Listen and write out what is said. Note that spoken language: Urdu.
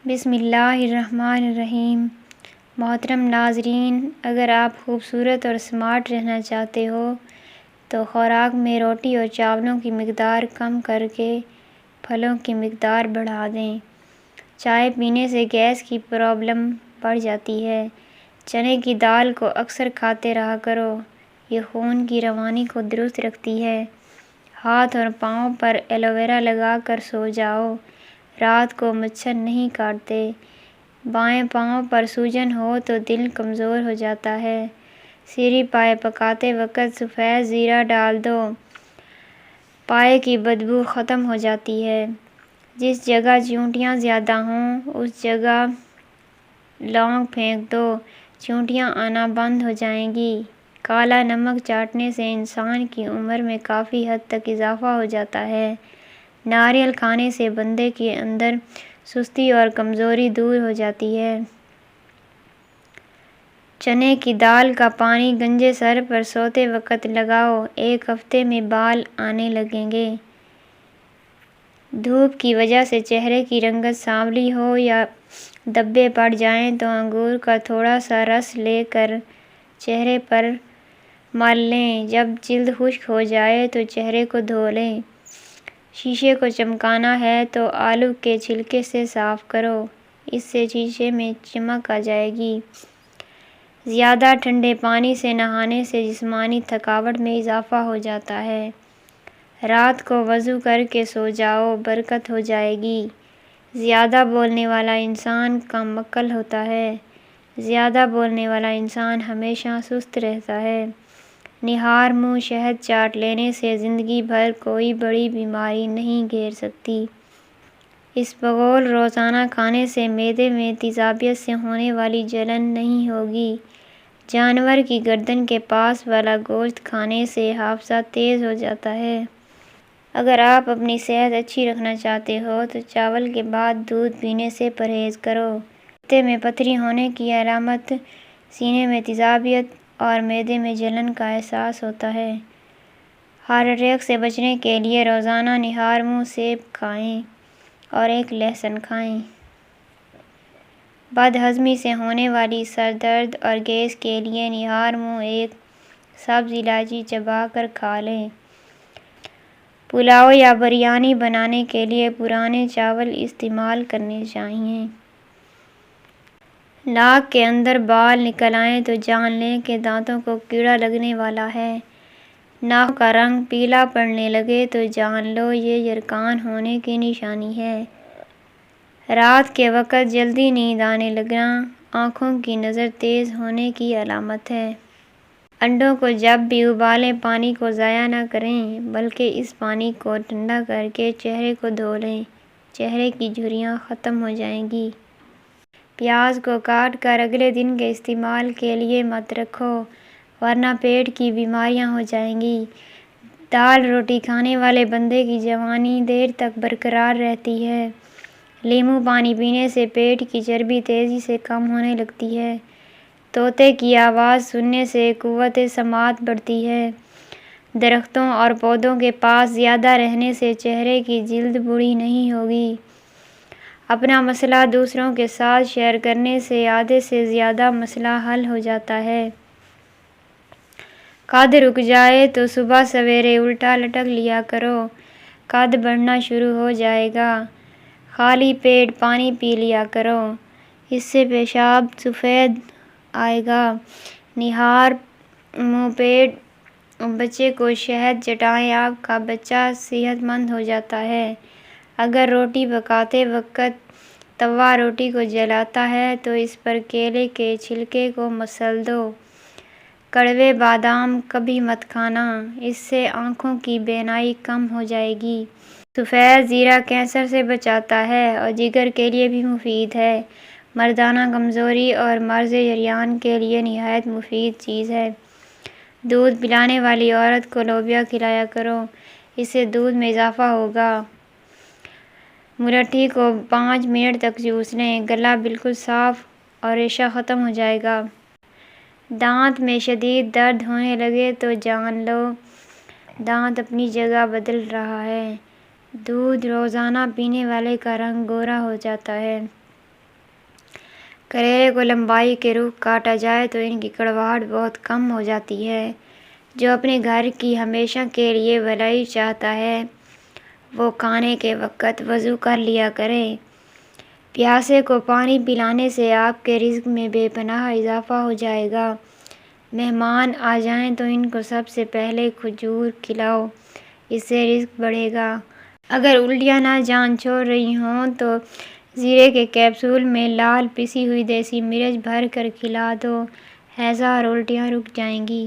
بسم اللہ الرحمن الرحیم۔ محترم ناظرین، اگر آپ خوبصورت اور اسمارٹ رہنا چاہتے ہو تو خوراک میں روٹی اور چاولوں کی مقدار کم کر کے پھلوں کی مقدار بڑھا دیں۔ چائے پینے سے گیس کی پرابلم بڑھ جاتی ہے۔ چنے کی دال کو اکثر کھاتے رہا کرو، یہ خون کی روانی کو درست رکھتی ہے۔ ہاتھ اور پاؤں پر ایلو ویرا لگا کر سو جاؤ، رات کو مچھر نہیں کاٹتے۔ بائیں پاؤں پر سوجن ہو تو دل کمزور ہو جاتا ہے۔ سیری پائے پکاتے وقت سفید زیرہ ڈال دو، پائے کی بدبو ختم ہو جاتی ہے۔ جس جگہ چیونٹیاں زیادہ ہوں اس جگہ لونگ پھینک دو، چیونٹیاں آنا بند ہو جائیں گی۔ کالا نمک چاٹنے سے انسان کی عمر میں کافی حد تک اضافہ ہو جاتا ہے۔ ناریل کھانے سے بندے کے اندر سستی اور کمزوری دور ہو جاتی ہے۔ چنے کی دال کا پانی گنجے سر پر سوتے وقت لگاؤ، 1 ہفتے میں بال آنے لگیں گے۔ دھوپ کی وجہ سے چہرے کی رنگت سانولی ہو یا دھبے پڑ جائیں تو انگور کا تھوڑا سا رس لے کر چہرے پر مل لیں۔ جب جلد خشک ہو جائے تو چہرے کو دھو لیں۔ شیشے کو چمکانا ہے تو آلو کے چھلکے سے صاف کرو، اس سے شیشے میں چمک آ جائے گی۔ زیادہ ٹھنڈے پانی سے نہانے سے جسمانی تھکاوٹ میں اضافہ ہو جاتا ہے۔ رات کو وضو کر کے سو جاؤ، برکت ہو جائے گی۔ زیادہ بولنے والا انسان کم عقل ہوتا ہے۔ زیادہ بولنے والا انسان ہمیشہ سست رہتا ہے۔ نہار منہ شہد چاٹ لینے سے زندگی بھر کوئی بڑی بیماری نہیں گھیر سکتی۔ اسبگول روزانہ کھانے سے معدے میں تیزابیت سے ہونے والی جلن نہیں ہوگی۔ جانور کی گردن کے پاس والا گوشت کھانے سے حافظہ تیز ہو جاتا ہے۔ اگر آپ اپنی صحت اچھی رکھنا چاہتے ہو تو چاول کے بعد دودھ پینے سے پرہیز کرو۔ رشتے میں پتھری ہونے کی علامت سینے میں تیزابیت اور معدے میں جلن کا احساس ہوتا ہے۔ ہارٹ اٹیک سے بچنے کے لیے روزانہ نہار منہ سیب کھائیں اور 1 لہسن کھائیں۔ بد ہضمی سے ہونے والی سر درد اور گیس کے لیے نہار منہ 1 سبز الائچی چبا کر کھا لیں۔ پلاؤ یا بریانی بنانے کے لیے پرانے چاول استعمال کرنے چاہئیں۔ ناک کے اندر بال نکل آئیں تو جان لیں کہ دانتوں کو کیڑا لگنے والا ہے۔ ناخنوں کا رنگ پیلا پڑنے لگے تو جان لو یہ یرقان ہونے کی نشانی ہے۔ رات کے وقت جلدی نیند آنے لگنا آنکھوں کی نظر تیز ہونے کی علامت ہے۔ انڈوں کو جب بھی ابالیں پانی کو ضائع نہ کریں بلکہ اس پانی کو ٹھنڈا کر کے چہرے کو دھو لیں، چہرے کی جھریاں ختم ہو جائیں گی۔ پیاز کو کاٹ کر اگلے دن کے استعمال کے لیے مت رکھو ورنہ پیٹ کی بیماریاں ہو جائیں گی۔ دال روٹی کھانے والے بندے کی جوانی دیر تک برقرار رہتی ہے۔ لیموں پانی پینے سے پیٹ کی چربی تیزی سے کم ہونے لگتی ہے۔ طوطے کی آواز سننے سے قوت سماعت بڑھتی ہے۔ درختوں اور پودوں کے پاس زیادہ رہنے سے چہرے کی جلد بوڑھی نہیں ہوگی۔ اپنا مسئلہ دوسروں کے ساتھ شیئر کرنے سے آدھے سے زیادہ مسئلہ حل ہو جاتا ہے۔ قد رک جائے تو صبح سویرے الٹا لٹک لیا کرو، قد بڑھنا شروع ہو جائے گا۔ خالی پیٹ پانی پی لیا کرو، اس سے پیشاب سفید آئے گا۔ نہار منہ پیٹ بچے کو شہد چٹائیں، آپ کا بچہ صحت مند ہو جاتا ہے۔ اگر روٹی پکاتے وقت توا روٹی کو جلاتا ہے تو اس پر کیلے کے چھلکے کو مسل دو۔ کڑوے بادام کبھی مت کھانا، اس سے آنکھوں کی بینائی کم ہو جائے گی۔ سفید زیرہ کینسر سے بچاتا ہے اور جگر کے لیے بھی مفید ہے۔ مردانہ کمزوری اور مرض شریان کے لیے نہایت مفید چیز ہے۔ دودھ پلانے والی عورت کو لوبیا کھلایا کرو، اس سے دودھ میں اضافہ ہوگا۔ ملٹھی کو 5 منٹ تک چوس لیں، گلا بالکل صاف اور ریشہ ختم ہو جائے گا۔ دانت میں شدید درد ہونے لگے تو جان لو دانت اپنی جگہ بدل رہا ہے۔ دودھ روزانہ پینے والے کا رنگ گورا ہو جاتا ہے۔ کریلے کو لمبائی کے رخ کاٹا جائے تو ان کی کڑواہٹ بہت کم ہو جاتی ہے۔ جو اپنے گھر کی ہمیشہ کے لیے بھلائی چاہتا ہے وہ کھانے کے وقت وضو کر لیا کرے۔ پیاسے کو پانی پلانے سے آپ کے رزق میں بے پناہ اضافہ ہو جائے گا۔ مہمان آ جائیں تو ان کو سب سے پہلے کھجور کھلاؤ، اس سے رزق بڑھے گا۔ اگر الٹیاں نہ جان چھوڑ رہی ہوں تو زیرے کے کیپسول میں لال پسی ہوئی دیسی مرچ بھر کر کھلا دو، ہیضہ اور الٹیاں رک جائیں گی۔